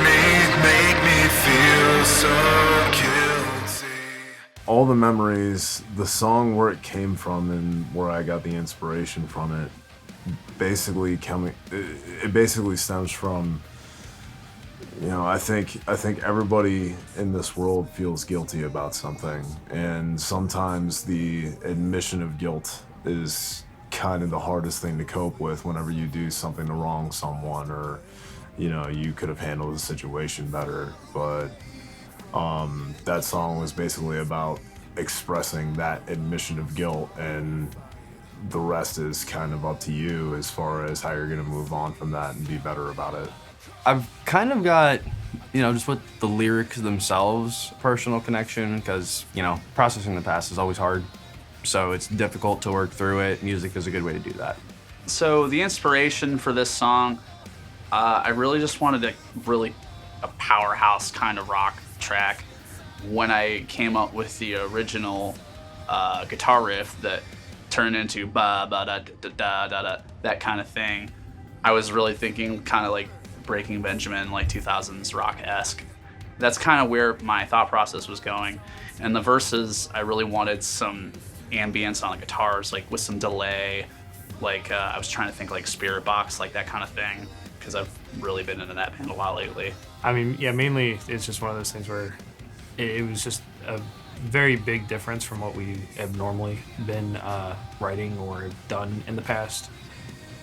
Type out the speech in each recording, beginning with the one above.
make me feel so guilty. All the memories, the song, where it came from and where I got the inspiration from it, it basically stems from, I think everybody in this world feels guilty about something, and sometimes the admission of guilt is kind of the hardest thing to cope with whenever you do something to wrong someone, or you could have handled the situation better. But that song was basically about expressing that admission of guilt, and the rest is kind of up to you as far as how you're going to move on from that and be better about it. I've kind of got, just with the lyrics themselves, personal connection, because, processing the past is always hard. So it's difficult to work through it. Music is a good way to do that. So the inspiration for this song, I really just wanted a powerhouse kind of rock track. When I came up with the original guitar riff that turned into ba ba da da da da da, that kind of thing, I was really thinking kind of like Breaking Benjamin, like 2000s rock-esque. That's kind of where my thought process was going. And the verses, I really wanted some ambience on the guitars, like with some delay. Like I was trying to think like Spirit Box, like that kind of thing, because I've really been into that band a lot lately. I mean, yeah, mainly it's just one of those things where it was just a very big difference from what we have normally been writing or done in the past.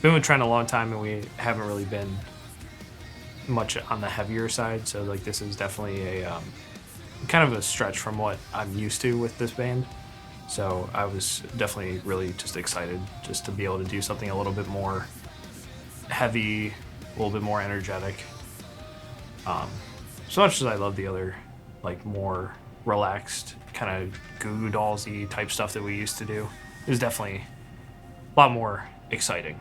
Been with Trent a long time, and we haven't really been much on the heavier side, so like this is definitely a kind of a stretch from what I'm used to with this band. So I was definitely really just excited just to be able to do something a little bit more heavy, a little bit more energetic. So much as I love the other, like, more relaxed, kind of Goo Goo Dolls-y type stuff that we used to do, it was definitely a lot more exciting.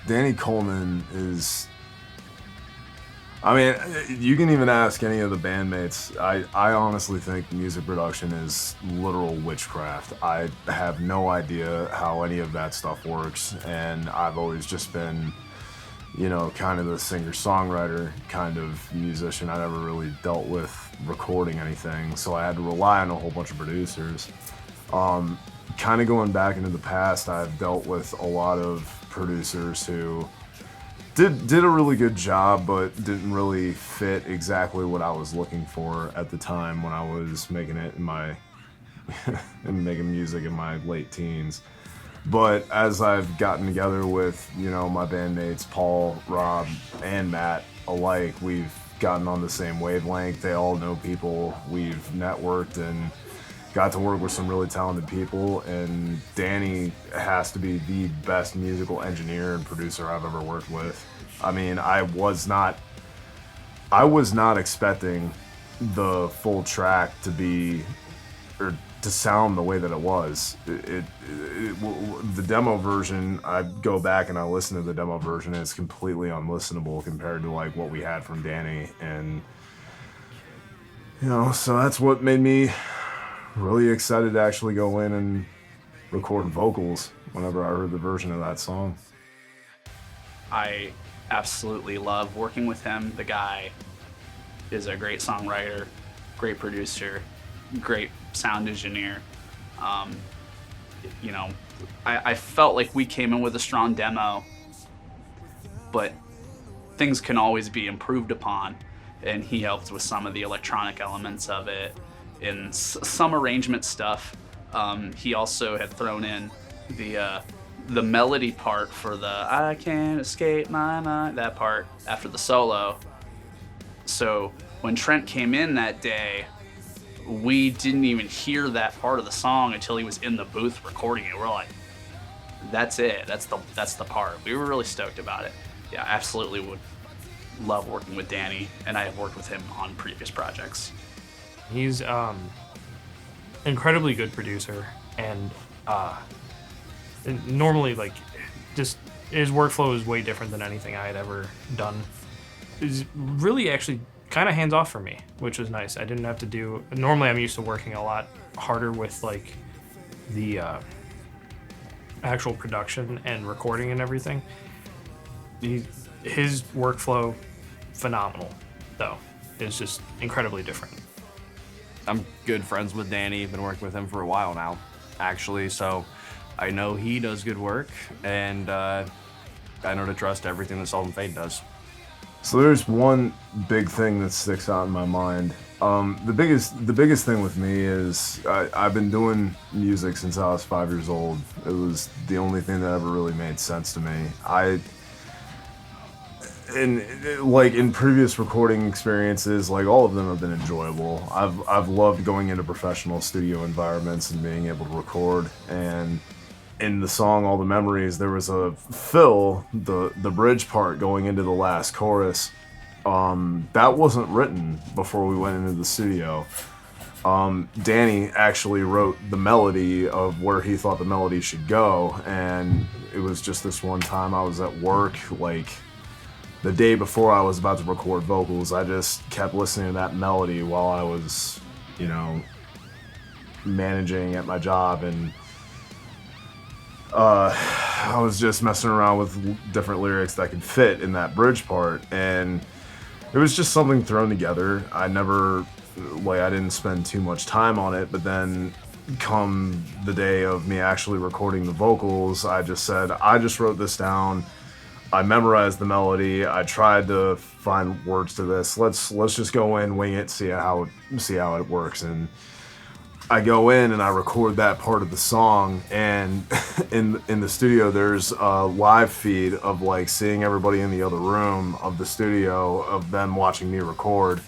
Danny Coleman is, you can even ask any of the bandmates. I honestly think music production is literal witchcraft. I have no idea how any of that stuff works, and I've always just been, kind of the singer-songwriter kind of musician. I never really dealt with recording anything, so I had to rely on a whole bunch of producers. Kind of going back into the past, I've dealt with a lot of producers who did a really good job, but didn't really fit exactly what I was looking for at the time when I was making it and making music in my late teens. But as I've gotten together with, my bandmates, Paul, Rob, and Matt alike, we've gotten on the same wavelength. They all know people. We've networked and got to work with some really talented people, and Danny has to be the best musical engineer and producer I've ever worked with. I was not expecting the full track to be, or to sound the way that it was. The demo version, I go back and I listen to the demo version, and it's completely unlistenable compared to like what we had from Danny, and so that's what made me really excited to actually go in and record vocals whenever I heard the version of that song. I absolutely love working with him. The guy is a great songwriter, great producer, great sound engineer. I felt like we came in with a strong demo, but things can always be improved upon, and he helped with some of the electronic elements of it and some arrangement stuff. He also had thrown in the melody part for the "I can't escape my mind," that part after the solo. So when Trent came in that day, we didn't even hear that part of the song until he was in the booth recording it. We're like, that's it. That's the part. We were really stoked about it. Yeah, absolutely would love working with Danny, and I have worked with him on previous projects. He's incredibly good producer, and normally, like, just his workflow is way different than anything I had ever done. It's really actually kind of hands off for me, which was nice. I didn't have to do. Normally, I'm used to working a lot harder with like the actual production and recording and everything, his workflow, phenomenal, though. It's just incredibly different. I'm good friends with Danny. Been working with him for a while now, actually. So I know he does good work, and I know to trust everything that Seldom does. So there's one big thing that sticks out in my mind. The biggest thing with me is I've been doing music since I was 5 years old. It was the only thing that ever really made sense to me. In previous recording experiences, like all of them have been enjoyable. I've loved going into professional studio environments and being able to record. And in the song All the Memories, there was a fill, the bridge part going into the last chorus. That wasn't written before we went into the studio. Danny actually wrote the melody of where he thought the melody should go, and it was just this one time I was at work, like the day before I was about to record vocals. I just kept listening to that melody while I was, managing at my job, and I was just messing around with different lyrics that could fit in that bridge part, and it was just something thrown together. I didn't spend too much time on it, but then come the day of me actually recording the vocals, I just said, I just wrote this down. I memorized the melody. I tried to find words to this. Let's just go in, wing it, see how it works. And I go in and I record that part of the song, and in the studio there's a live feed of like seeing everybody in the other room of the studio, of them watching me record.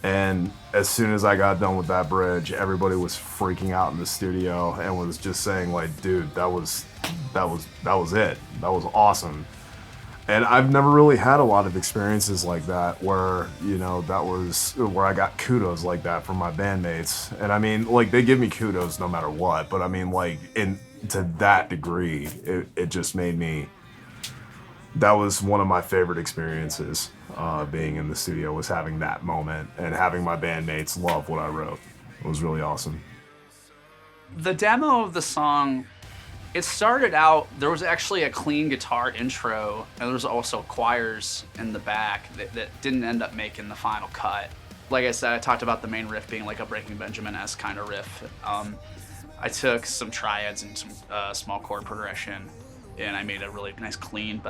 And as soon as I got done with that bridge, everybody was freaking out in the studio and was just saying like, dude, that was it. That was awesome. And I've never really had a lot of experiences like that where, that was where I got kudos like that from my bandmates. And I mean, like, they give me kudos no matter what, but I mean, like, to that degree, it just made me, that was one of my favorite experiences, being in the studio, was having that moment and having my bandmates love what I wrote. It was really awesome. The demo of the song, it started out, there was actually a clean guitar intro, and there was also choirs in the back that didn't end up making the final cut. Like I said, I talked about the main riff being like a Breaking Benjamin-esque kind of riff. I took some triads and some small chord progression, and I made a really nice clean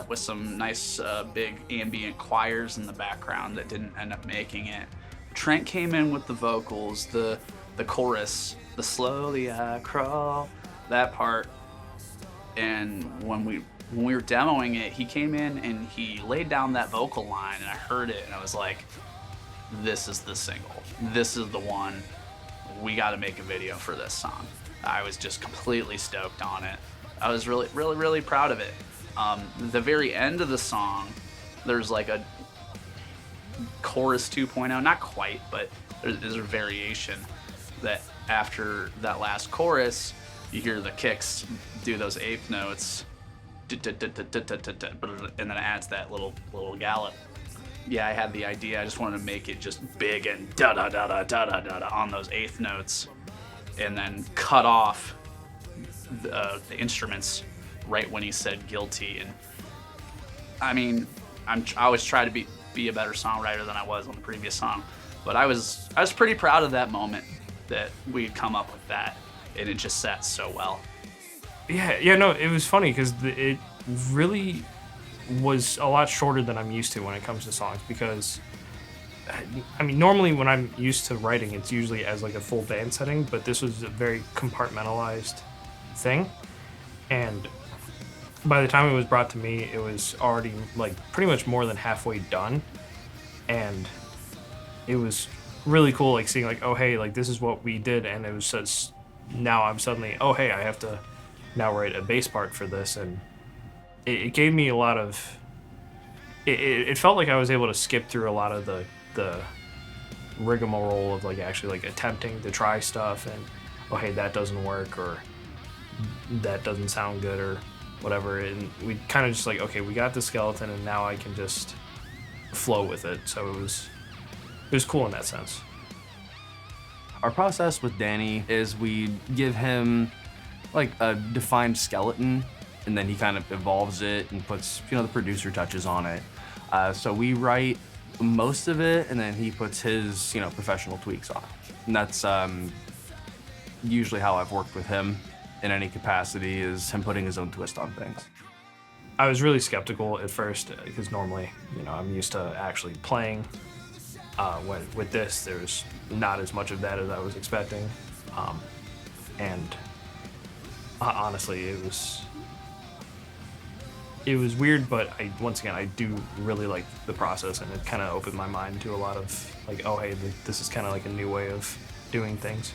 with some nice big ambient choirs in the background that didn't end up making it. Trent came in with the vocals, the chorus, the slowly I crawl, that part. And when we were demoing it, he came in and he laid down that vocal line, and I heard it and I was like, this is the single. This is the one. We got to make a video for this song. I was just completely stoked on it. I was really, really, really proud of it. The very end of the song, there's like a chorus 2.0, not quite, but there's a variation that after that last chorus, you hear the kicks do those eighth notes, and then it adds that little gallop. Yeah, I had the idea. I just wanted to make it just big and da da da da da da da on those eighth notes, and then cut off the instruments right when he said guilty. And I mean, I always try to be a better songwriter than I was on the previous song, but I was pretty proud of that moment that we had come up with that, and it just sat so well. No, it was funny because it really was a lot shorter than I'm used to when it comes to songs, because I mean, normally when I'm used to writing, it's usually as like a full band setting, but this was a very compartmentalized thing, and by the time it was brought to me, it was already like pretty much more than halfway done, and it was really cool, like seeing like, oh hey, like this is what we did, and it was such, now I'm suddenly, oh hey, I have to now write a bass part for this, and it gave me a lot of, it felt like I was able to skip through a lot of the rigmarole of like actually like attempting to try stuff, and oh hey, that doesn't work, or that doesn't sound good, or whatever, and we kind of just like, okay, we got the skeleton, and now I can just flow with it. So it was cool in that sense. Our process with Danny is we give him like a defined skeleton, and then he kind of evolves it and puts, you know, the producer touches on it. So we write most of it, and then he puts his, you know, professional tweaks on it. And that's usually how I've worked with him in any capacity, is him putting his own twist on things. I was really skeptical at first because normally, you know, I'm used to actually playing. With this, there's not as much of that as I was expecting, and honestly, it was weird. But once again, I do really like the process, and it kind of opened my mind to a lot of like, oh hey, this is kind of like a new way of doing things.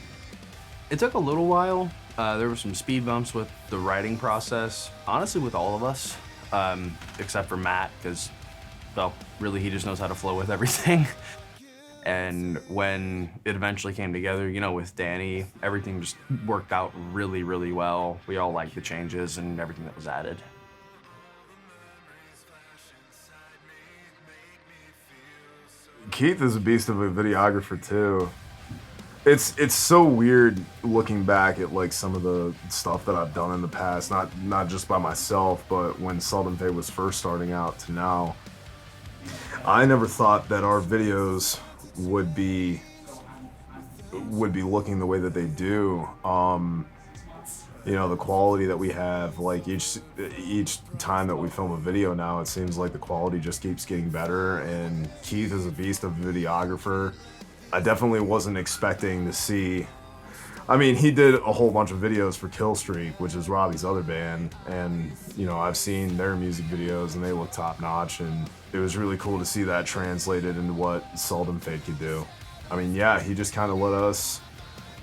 It took a little while. There were some speed bumps with the writing process, honestly, with all of us, except for Matt, because, well, really he just knows how to flow with everything. And when it eventually came together, you know, with Danny, everything just worked out really, really well. We all liked the changes and everything that was added. Keith is a beast of a videographer too. It's so weird looking back at like some of the stuff that I've done in the past, not just by myself, but when Seldom was first starting out to now. I never thought that our videos would be looking the way that they do. You know, the quality that we have, like each time that we film a video now, it seems like the quality just keeps getting better, and Keith is a beast of a videographer. I definitely wasn't expecting to see, I mean, he did a whole bunch of videos for Kill Streak, which is Robbie's other band, and, you know, I've seen their music videos and they look top notch, and it was really cool to see that translated into what Seldom Fade could do. I mean, yeah, he just kind of let us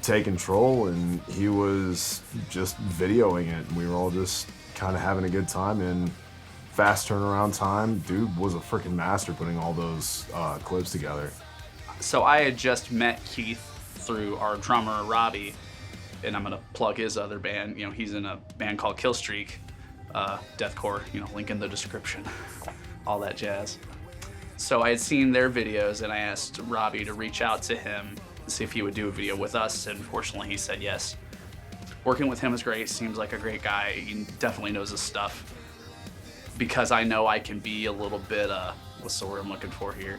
take control, and he was just videoing it, and we were all just kind of having a good time, and fast turnaround time. Dude was a freaking master putting all those clips together. So I had just met Keith through our drummer, Robbie, and I'm gonna plug his other band. You know, he's in a band called Kill Streak, deathcore, you know, link in the description, all that jazz. So I had seen their videos, and I asked Robbie to reach out to him to see if he would do a video with us, and fortunately he said yes. Working with him is great, seems like a great guy, he definitely knows his stuff. Because I know I can be a little bit, what's the word I'm looking for here?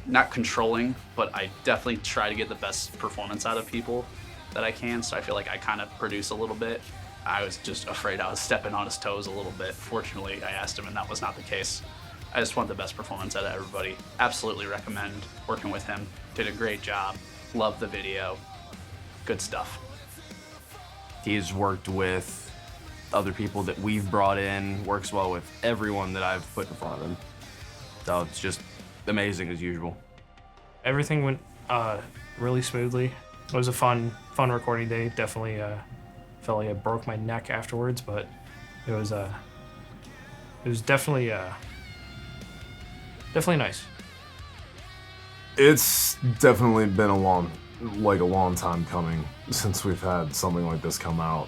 Not controlling, but I definitely try to get the best performance out of people that I can, so I feel like I kind of produce a little bit. I was just afraid I was stepping on his toes a little bit. Fortunately, I asked him and that was not the case. I just want the best performance out of everybody. Absolutely recommend working with him. Did a great job. Love the video. Good stuff. He's worked with other people that we've brought in, works well with everyone that I've put in front of him. So it's just amazing as usual. Everything went really smoothly. It was a fun recording day. Definitely felt like I broke my neck afterwards, but it was definitely nice. It's definitely been a long time coming since we've had something like this come out.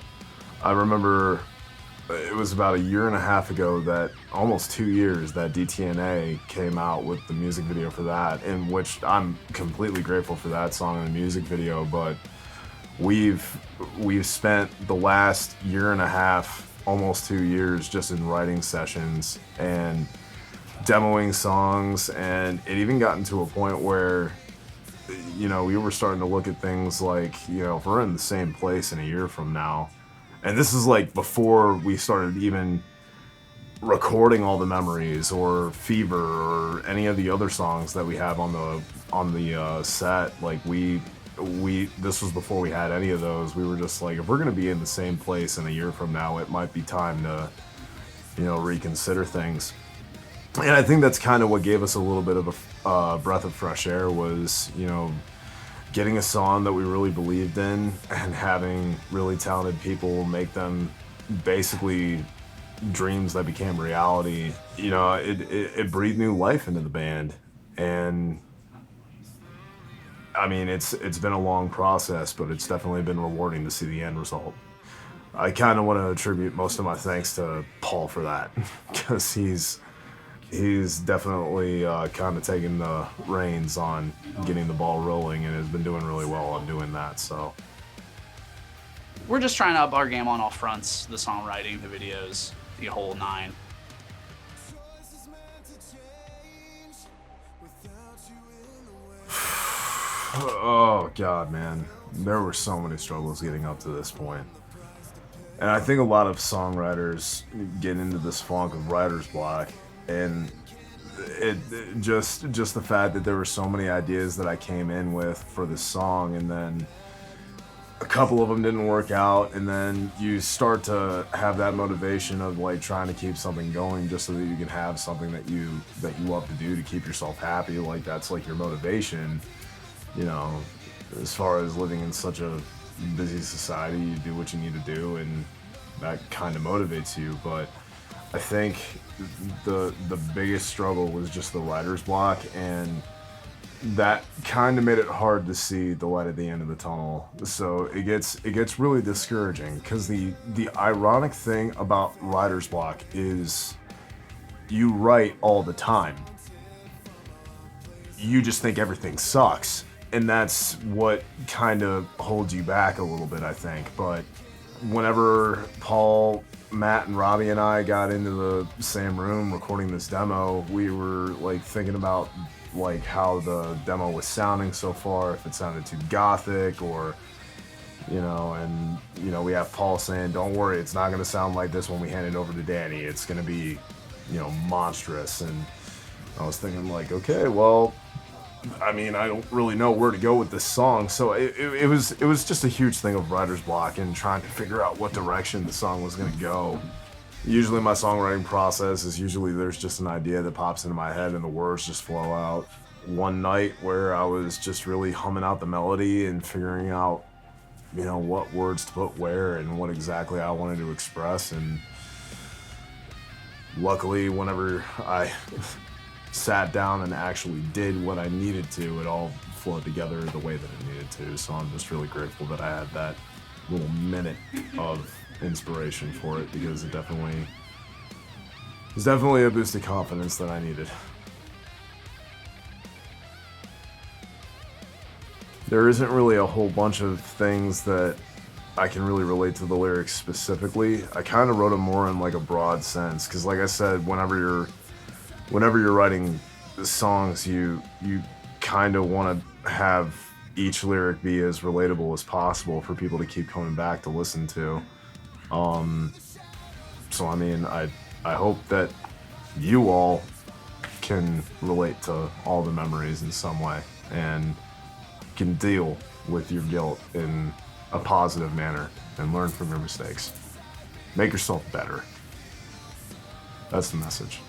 I remember it was about a year and a half ago, that almost 2 years, that DTNA came out with the music video for that, in which I'm completely grateful for that song and the music video, but we've spent the last year and a half, almost 2 years, just in writing sessions and demoing songs, and it even gotten to a point where, you know, we were starting to look at things like, you know, if we're in the same place in a year from now, and this is like before we started even recording all the memories or Fever or any of the other songs that we have on the set. Like we this was before we had any of those. We were just like, if we're gonna be in the same place in a year from now, it might be time to, you know, reconsider things. And I think that's kind of what gave us a little bit of a breath of fresh air, was, you know, getting a song that we really believed in and having really talented people make them basically dreams that became reality. You know, it breathed new life into the band. And I mean, it's been a long process, but it's definitely been rewarding to see the end result. I kind of want to attribute most of my thanks to Paul for that, because he's definitely kind of taken the reins on getting the ball rolling and has been doing really well on doing that. So we're just trying to up our game on all fronts: the songwriting, the videos, the whole nine. Oh God, man, there were so many struggles getting up to this point. And I think a lot of songwriters get into this funk of writer's block, and just the fact that there were so many ideas that I came in with for this song, and then a couple of them didn't work out, and then you start to have that motivation of like trying to keep something going just so that you can have something that you love to do to keep yourself happy. Like that's like your motivation, you know, as far as living in such a busy society. You do what you need to do, and that kind of motivates you. But I think the biggest struggle was just the writer's block, and that kind of made it hard to see the light at the end of the tunnel. So it gets really discouraging, because the ironic thing about writer's block is you write all the time. You just think everything sucks, and that's what kind of holds you back a little bit, I think. But whenever Paul, Matt, and Robbie and I got into the same room recording this demo, we were like thinking about like how the demo was sounding so far, if it sounded too gothic, or you know, and you know, we have Paul saying, don't worry, it's not going to sound like this when we hand it over to Danny, it's going to be, you know, monstrous. And I was thinking like, okay, well, I mean, I don't really know where to go with this song. So it was just a huge thing of writer's block and trying to figure out what direction the song was going to go. Usually my songwriting process is there's just an idea that pops into my head and the words just flow out. One night where I was just really humming out the melody and figuring out, you know, what words to put where and what exactly I wanted to express. And luckily, whenever I sat down and actually did what I needed to, it all flowed together the way that it needed to. So I'm just really grateful that I had that little minute of inspiration for it, because it definitely a boost of confidence that I needed. There isn't really a whole bunch of things that I can really relate to the lyrics specifically. I kind of wrote them more in like a broad sense, because like I said, whenever you're writing songs, you kind of want to have each lyric be as relatable as possible for people to keep coming back to listen to. So I mean, I hope that you all can relate to all the memories in some way and can deal with your guilt in a positive manner and learn from your mistakes. Make yourself better. That's the message.